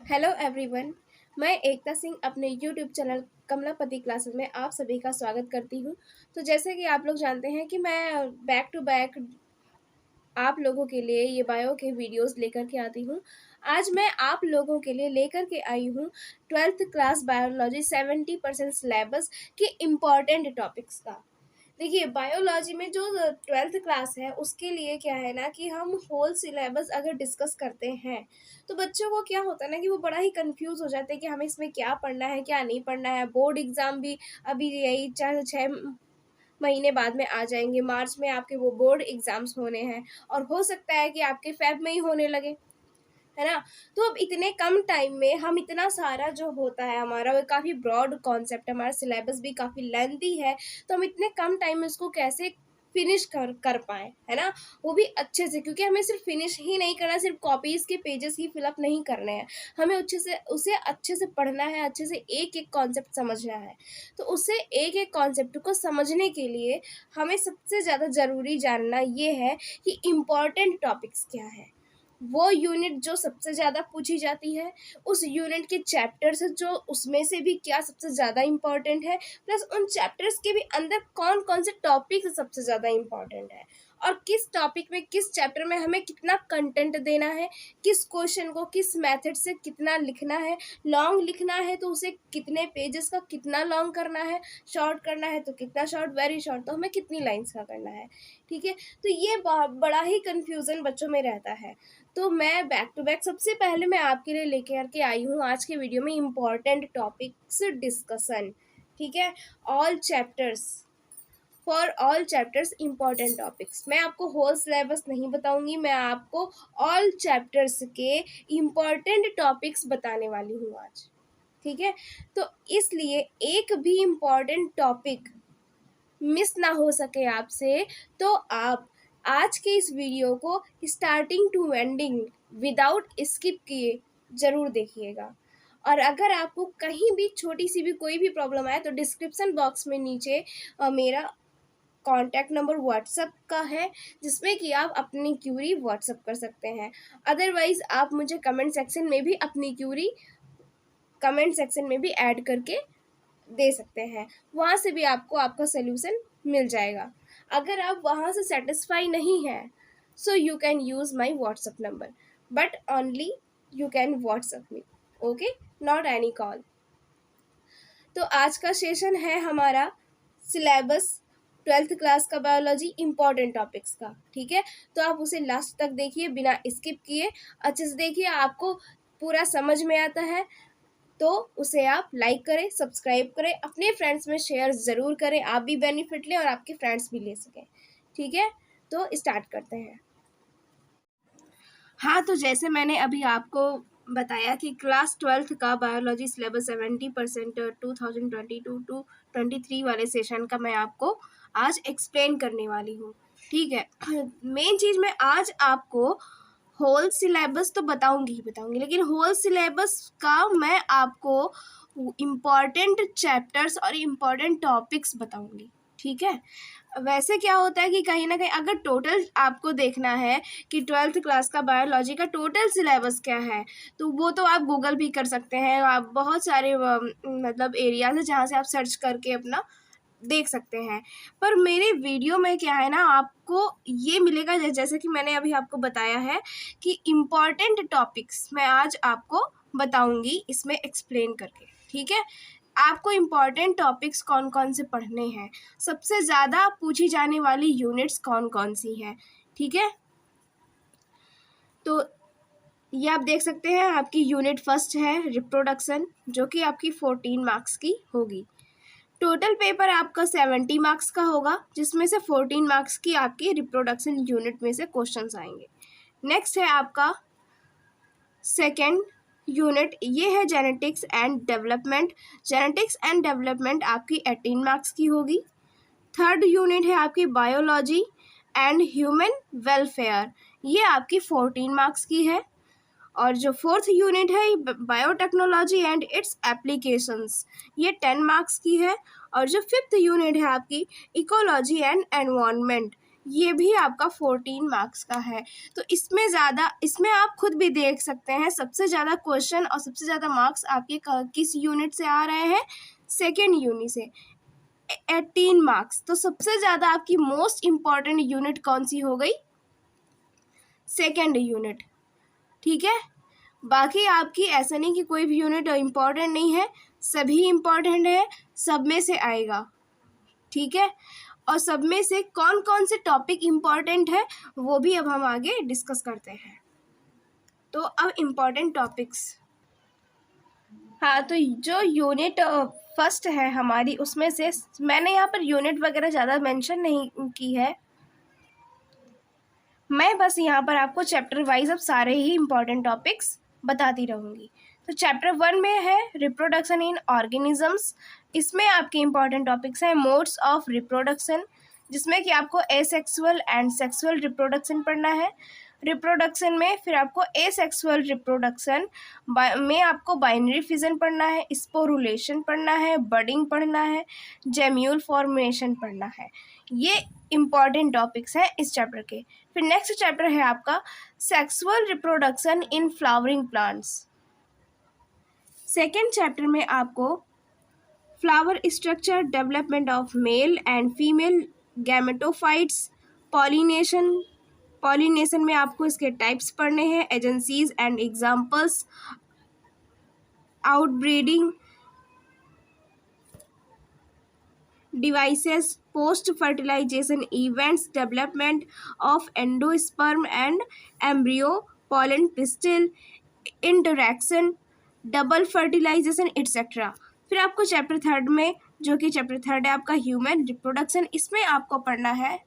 Hello everyone. मैं एकता सिंह अपने YouTube channel Kamlapati classes में आप सभी का स्वागत करती हूँ। तो जैसे कि आप लोग जानते हैं कि मैं बैक टू बैक आप लोगों के लिए ये बायो के वीडियोस लेकर के आती हूँ। आज मैं आप लोगों के लिए लेकर के आई हूँ 12th क्लास बायोलॉजी 70% सिलेबस के इम्पॉर्टेंट टॉपिक्स का। देखिए, बायोलॉजी में जो 12th क्लास है उसके लिए क्या है ना कि हम होल सिलेबस अगर डिस्कस करते हैं तो बच्चों को क्या होता है ना कि वो बड़ा ही कंफ्यूज हो जाते हैं कि हमें इसमें क्या पढ़ना है क्या नहीं पढ़ना है। बोर्ड एग्जाम भी अभी यही 4-6 महीने बाद में आ जाएंगे। मार्च में आपके वो बोर्ड एग्जाम्स होने हैं और हो सकता है कि आपके फेब में ही होने लगे, है ना। तो अब इतने कम टाइम में हम इतना सारा जो होता है हमारा, वो काफ़ी ब्रॉड कॉन्सेप्ट है, हमारा सिलेबस भी काफ़ी लेंथी है, तो हम इतने कम टाइम में उसको कैसे फिनिश कर पाए, है ना। वो भी अच्छे से, क्योंकि हमें सिर्फ फिनिश ही नहीं करना, सिर्फ कॉपीज़ के पेजेस ही फिलअप नहीं करने हैं, हमें अच्छे से पढ़ना है, अच्छे से एक एक कॉन्सेप्ट समझना है। तो उसे एक एक कॉन्सेप्ट को समझने के लिए हमें सबसे ज़्यादा ज़रूरी जानना ये है कि इम्पॉर्टेंट टॉपिक्स क्या है। वो यूनिट जो सबसे ज़्यादा पूछी जाती है, उस यूनिट के चैप्टर्स जो उसमें से भी क्या सबसे ज़्यादा इम्पॉर्टेंट है, प्लस उन चैप्टर्स के भी अंदर कौन कौन से टॉपिक सबसे ज़्यादा इम्पॉर्टेंट है, और किस टॉपिक में किस चैप्टर में हमें कितना कंटेंट देना है, किस क्वेश्चन को किस मेथड से कितना लिखना है। लॉन्ग लिखना है तो उसे कितने पेजेस का कितना लॉन्ग करना है, शॉर्ट करना है तो कितना शॉर्ट, वेरी शॉर्ट तो हमें कितनी लाइन्स का करना है। ठीक है, तो ये बड़ा ही कन्फ्यूज़न बच्चों में रहता है। तो मैं बैक टू बैक सबसे पहले मैं आपके लिए लेके करके आई हूँ आज के वीडियो में इम्पॉर्टेंट टॉपिक्स डिस्कशन। ठीक है, all chapters, for all chapters important topics. मैं आपको होल सिलेबस नहीं बताऊंगी, मैं आपको ऑल चैप्टर्स के इम्पॉर्टेंट टॉपिक्स बताने वाली हूँ आज। ठीक है, तो इसलिए एक भी इम्पॉर्टेंट टॉपिक मिस ना हो सके आपसे, तो आप आज के इस वीडियो को starting to ending without skip किए ज़रूर देखिएगा। और अगर आपको कहीं भी छोटी सी भी कोई भी प्रॉब्लम आए तो डिस्क्रिप्शन बॉक्स में नीचे मेरा कॉन्टैक्ट नंबर व्हाट्सएप का है, जिसमें कि आप अपनी क्यूरी व्हाट्सएप कर सकते हैं। अदरवाइज़ आप मुझे कमेंट सेक्शन में भी ऐड करके दे सकते हैं, वहाँ से भी आपको आपका सोल्यूशन मिल जाएगा। अगर आप वहाँ से सेटिस्फाई नहीं है, so you can use my WhatsApp number, but only you can WhatsApp me, okay, not any call. तो आज का सेशन है हमारा सिलेबस 12th क्लास का बायोलॉजी इम्पॉर्टेंट टॉपिक्स का। ठीक है, तो आप उसे लास्ट तक देखिए बिना स्किप किए, अच्छे से देखिए, आपको पूरा समझ में आता है तो उसे आप लाइक करें, सब्सक्राइब करें, अपने फ्रेंड्स में शेयर ज़रूर करें, आप भी बेनिफिट लें और आपके फ्रेंड्स भी ले सकें। ठीक है, तो स्टार्ट करते हैं। हाँ, तो जैसे मैंने अभी आपको बताया कि क्लास 12th का बायोलॉजी सिलेबस 70% 2022 टू 23 वाले सेशन का मैं आपको आज एक्सप्लेन करने वाली हूँ। ठीक है, मेन चीज़ मैं आज आपको होल सिलेबस तो बताऊंगी ही बताऊंगी, लेकिन होल सिलेबस का मैं आपको इम्पॉर्टेंट चैप्टर्स और इम्पॉर्टेंट टॉपिक्स बताऊंगी। ठीक है, वैसे क्या होता है कि कहीं ना कहीं अगर टोटल आपको देखना है कि 12th क्लास का बायोलॉजी का टोटल सिलेबस क्या है, तो वो तो आप गूगल भी कर सकते हैं। आप बहुत सारे मतलब एरियाज है जहाँ से आप सर्च करके अपना देख सकते हैं। पर मेरे वीडियो में क्या है ना, आपको ये मिलेगा जैसे कि मैंने अभी आपको बताया है कि इम्पॉर्टेंट टॉपिक्स मैं आज आपको बताऊंगी इसमें एक्सप्लेन करके। ठीक है, आपको इम्पॉर्टेंट टॉपिक्स कौन कौन से पढ़ने हैं, सबसे ज़्यादा पूछी जाने वाली यूनिट्स कौन कौन सी हैं। ठीक है, तो ये आप देख सकते हैं, आपकी यूनिट फर्स्ट है रिप्रोडक्शन, जो कि आपकी 14 मार्क्स की होगी। टोटल पेपर आपका 70 मार्क्स का होगा, जिसमें से 14 मार्क्स की आपकी रिप्रोडक्शन यूनिट में से क्वेश्चंस आएंगे। नेक्स्ट है आपका सेकेंड यूनिट, ये है genetics and development. Genetics and development आपकी 18 मार्क्स की होगी। थर्ड यूनिट है आपकी बायोलॉजी एंड ह्यूमन वेलफेयर, ये आपकी 14 मार्क्स की है। और जो फोर्थ यूनिट है बायोटेक्नोलॉजी एंड इट्स एप्लीकेशंस, ये 10 मार्क्स की है। और जो फिफ्थ यूनिट है आपकी इकोलॉजी एंड एनवायरनमेंट, ये भी आपका 14 मार्क्स का है। तो इसमें आप खुद भी देख सकते हैं सबसे ज़्यादा क्वेश्चन और सबसे ज़्यादा मार्क्स आपके किस यूनिट से आ रहे हैं, सेकेंड यूनिट से, 18 मार्क्स। तो सबसे ज़्यादा आपकी मोस्ट इम्पॉर्टेंट यूनिट कौन सी हो गई, सेकेंड यूनिट। ठीक है, बाकी आपकी ऐसा नहीं कि कोई भी यूनिट इम्पॉर्टेंट नहीं है, सभी इम्पॉर्टेंट है, सब में से आएगा। ठीक है, और सब में से कौन कौन से टॉपिक इम्पॉर्टेंट है वो भी अब हम आगे डिस्कस करते हैं। तो अब इम्पॉर्टेंट टॉपिक्स, हाँ, तो जो यूनिट फर्स्ट है हमारी, उसमें से मैंने यहाँ पर यूनिट वगैरह ज़्यादा मेंशन नहीं की है, मैं बस यहाँ पर आपको चैप्टर वाइज अब सारे ही इम्पॉर्टेंट टॉपिक्स बताती रहूँगी। तो चैप्टर 1 में है रिप्रोडक्शन इन ऑर्गेनिजम्स। इसमें आपके इम्पॉर्टेंट टॉपिक्स हैं मोड्स ऑफ रिप्रोडक्शन, जिसमें कि आपको एसेक्सुअल एंड सेक्सुअल रिप्रोडक्शन पढ़ना है। रिप्रोडक्शन में फिर आपको एसेक्सुअल रिप्रोडक्शन में आपको बाइनरी फिजन पढ़ना है, स्पोरुलेशन पढ़ना है, बडिंग पढ़ना है, जेम्यूल फॉर्मेशन पढ़ना है। ये इम्पॉर्टेंट टॉपिक्स हैं इस चैप्टर के। फिर नेक्स्ट चैप्टर है आपका sexual reproduction in flowering plants. Second chapter में आपको flower structure, development of male and female gametophytes, pollination में आपको इसके टाइप्स पढ़ने हैं, agencies and examples, outbreeding devices, post fertilization events, development of endosperm and embryo, pollen pistil, interaction, double fertilisation etcetera. फिर आपको chapter third में, जो कि चैप्टर थर्ड है आपका ह्यूमन रिप्रोडक्शन, इसमें आपको पढ़ना है,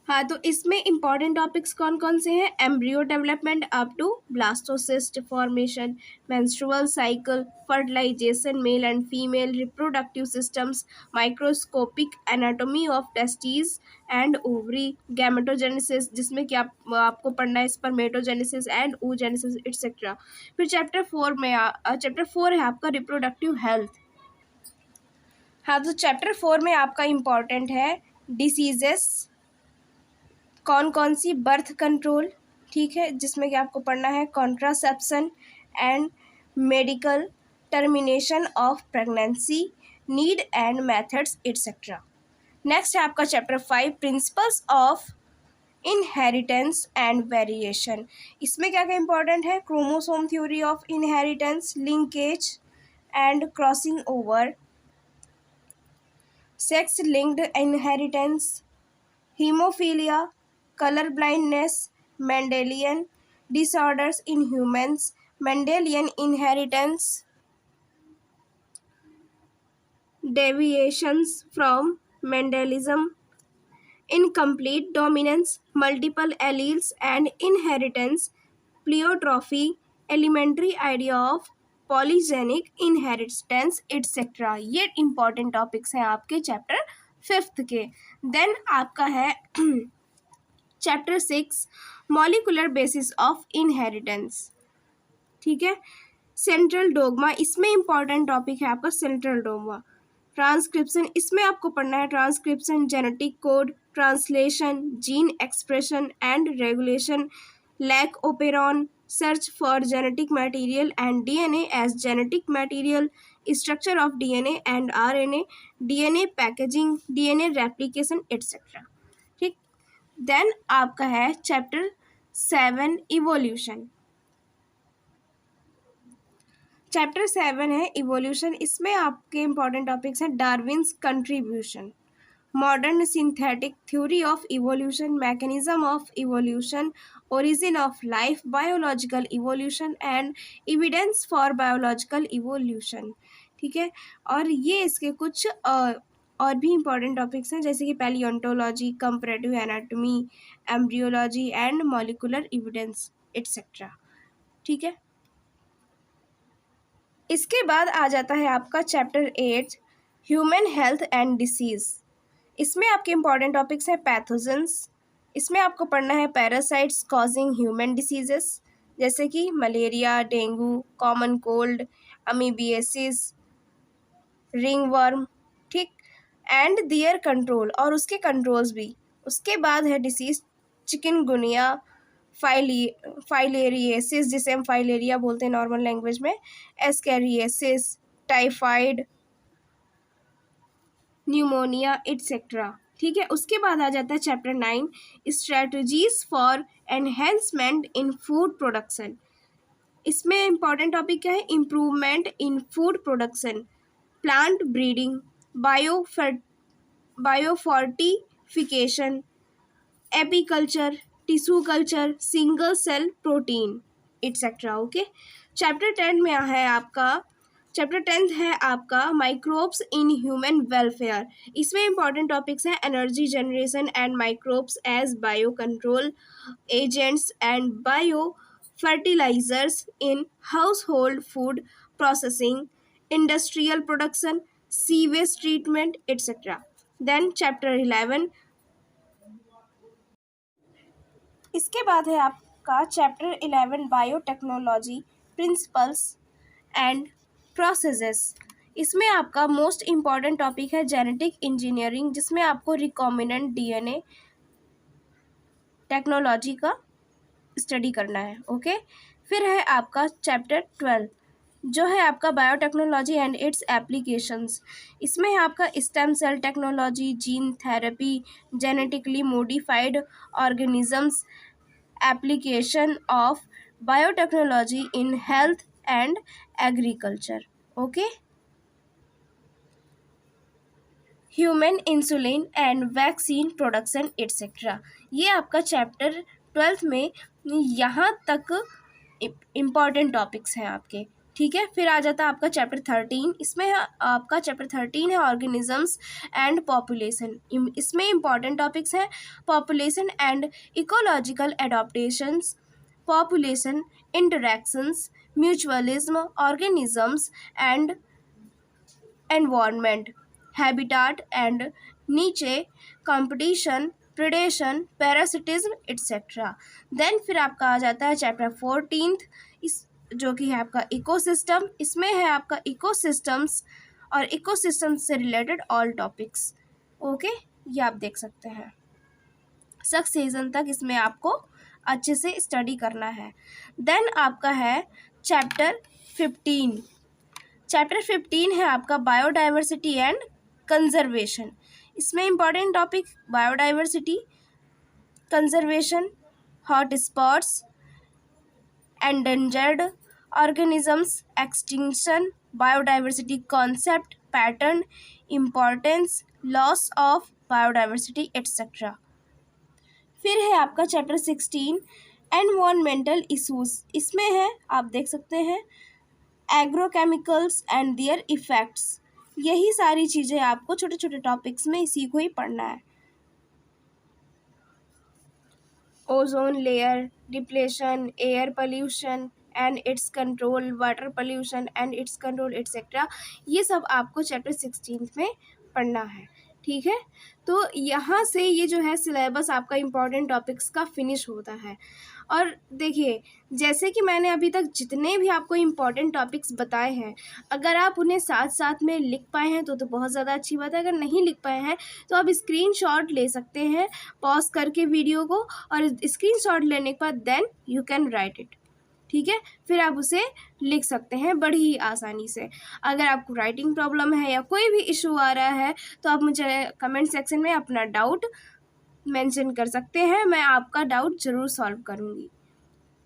हाँ, तो इसमें इम्पॉर्टेंट टॉपिक्स कौन कौन से हैं, embryo development up to blastocyst formation, menstrual cycle, fertilisation, male and female reproductive systems, microscopic anatomy of testis and ovary, gametogenesis, जिसमें कि आपको पढ़ना है स्पर्मेटोजेनेसिस एंड oogenesis एटसेट्रा। फिर चैप्टर फोर है आपका रिप्रोडक्टिव हेल्थ। हाँ, तो चैप्टर 4 में आपका इम्पॉर्टेंट है डिसीजेस, कौन कौन सी, बर्थ कंट्रोल, ठीक है, जिसमें कि आपको पढ़ना है contraception and medical, termination of pregnancy, need and methods etcetera. Next है आपका chapter 5 principles of inheritance and variation. इसमें क्या क्या इंपॉर्टेंट है, chromosome theory of inheritance, linkage and crossing over, sex linked inheritance, haemophilia, color blindness, Mendelian disorders in humans, Mendelian inheritance, deviations from Mendelism, incomplete dominance, multiple alleles and inheritance, pleiotrophy, elementary idea of polygenic inheritance etc. ये important topics हैं आपके chapter 5th के। Then आपका है chapter 6 molecular basis of inheritance, ठीक है, central dogma, इसमें important topic है आपका सेंट्रल डोगमा, ट्रांसक्रिप्शन, इसमें आपको पढ़ना है transcription, genetic code, translation, gene expression and regulation, lac operon, search for genetic material and DNA as genetic material, structure of DNA and RNA, DNA packaging, DNA replication etcetera. ठीक, then आपका है chapter 7 evolution. Chapter 7 है evolution, इसमें आपके important topics हैं Darwin's contribution, modern synthetic theory of evolution, mechanism of evolution, origin of life, biological evolution and evidence for biological evolution. ठीक है, और ये इसके कुछ और भी इंपॉर्टेंट टॉपिक्स हैं, जैसे कि palaeontology, comparative anatomy, embryology and molecular evidence etcetera. ठीक है, इसके बाद आ जाता है आपका chapter 8 human health and disease. इसमें आपके इंपॉर्टेंट टॉपिक्स हैं पैथोजेंस, इसमें आपको पढ़ना है पैरासाइट्स कॉजिंग ह्यूमन डिसीजेस, जैसे कि malaria, dengue, common cold, amoebiasis, ringworm, ठीक, एंड दियर कंट्रोल, और उसके कंट्रोल्स भी। उसके बाद है डिसीज चिकनगुनिया, फाइलेरियसिस जिसे हम फाइलेरिया बोलते हैं नॉर्मल लैंग्वेज में, एस्कैरियसिस, टाइफाइड, न्यूमोनिया एटसेट्रा। ठीक है, उसके बाद आ जाता है chapter 9, strategies for enhancement in food production. इसमें इंपॉर्टेंट टॉपिक क्या है? Improvement in food production, plant breeding, biofortification, apiculture, tissue culture, single cell protein etcetera. Okay, chapter 10 है आपका माइक्रोब्स इन ह्यूमन वेलफेयर। इसमें इंपॉर्टेंट टॉपिक्स हैं energy generation and microbes as bio control agents and bio fertilisers in household food processing, industrial production, sewage treatment etcetera. Then chapter 11, इसके बाद है आपका chapter 11 biotechnology principles and processes. इसमें आपका most important topic है genetic engineering, जिसमें आपको recombinant DNA technology का स्टडी करना है। ओके, फिर है आपका चैप्टर 12 जो है आपका बायोटेक्नोलॉजी एंड इट्स एप्लीकेशंस। इसमें है आपका stem cell technology, gene therapy, genetically modified organisms, application of biotechnology in health and agriculture. Okay, human insulin and vaccine production etcetera. ये आपका चैप्टर 12 में यहाँ तक इम्पॉर्टेंट टॉपिक्स हैं आपके। ठीक है, फिर आ जाता है आपका चैप्टर 13। इसमें आपका चैप्टर 13 है ऑर्गेनिजम्स एंड पॉपुलेशन। इसमें इंपॉर्टेंट टॉपिक्स हैं population and ecological adaptations, population interactions, mutualism, organisms and environment, habitat and niche, competition, predation, parasitism etcetera. Then फिर आपका आ जाता है चैप्टर 14 इस जो कि है आपका इकोसिस्टम। इसमें है आपका इकोसिस्टम्स और इकोसिस्टम्स से रिलेटेड ऑल टॉपिक्स। ओके, ये आप देख सकते हैं। 6 सीजन तक इसमें आपको अच्छे से स्टडी करना है। देन आपका है चैप्टर 15। चैप्टर 15 है आपका बायोडाइवर्सिटी एंड कंजर्वेशन। इसमें important topic biodiversity, conservation, hot spots, endangered organisms, extinction, biodiversity concept, pattern, importance, loss of biodiversity etcetera. फिर है आपका चैप्टर 16 एनवायरमेंटल इशूज़। इसमें है आप देख सकते हैं एग्रोकेमिकल्स एंड देयर इफ़ेक्ट्स। यही सारी चीज़ें आपको छोटे छोटे टॉपिक्स में इसी को ही पढ़ना है। Ozone layer depletion, air pollution and it's control, water pollution and it's control etcetera, ये सब आपको चैप्टर 16 में पढ़ना है। ठीक है, तो यहाँ से ये जो है सिलेबस आपका इम्पॉर्टेंट टॉपिक्स का फिनिश होता है। और देखिए, जैसे कि मैंने अभी तक जितने भी आपको इम्पॉर्टेंट टॉपिक्स बताए हैं, अगर आप उन्हें साथ साथ में लिख पाए हैं तो बहुत ज़्यादा अच्छी बात है। अगर नहीं लिख पाए हैं तो आप स्क्रीनशॉट ले सकते हैं पॉज करके वीडियो को, और स्क्रीनशॉट लेने के बाद then you can write it. ठीक है, फिर आप उसे लिख सकते हैं बड़ी ही आसानी से। अगर आपको राइटिंग प्रॉब्लम है या कोई भी इशू आ रहा है तो आप मुझे कमेंट सेक्शन में अपना डाउट मेंशन कर सकते हैं, मैं आपका डाउट ज़रूर सॉल्व करूँगी।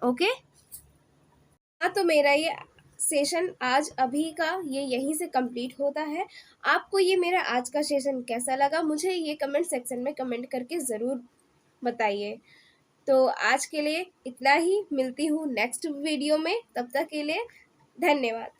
ओके, हाँ, तो मेरा ये सेशन आज अभी का ये यहीं से कंप्लीट होता है। आपको ये मेरा आज का सेशन कैसा लगा मुझे ये कमेंट सेक्शन में कमेंट करके ज़रूर बताइए। तो आज के लिए इतना ही, मिलती हूँ नेक्स्ट वीडियो में, तब तक के लिए धन्यवाद।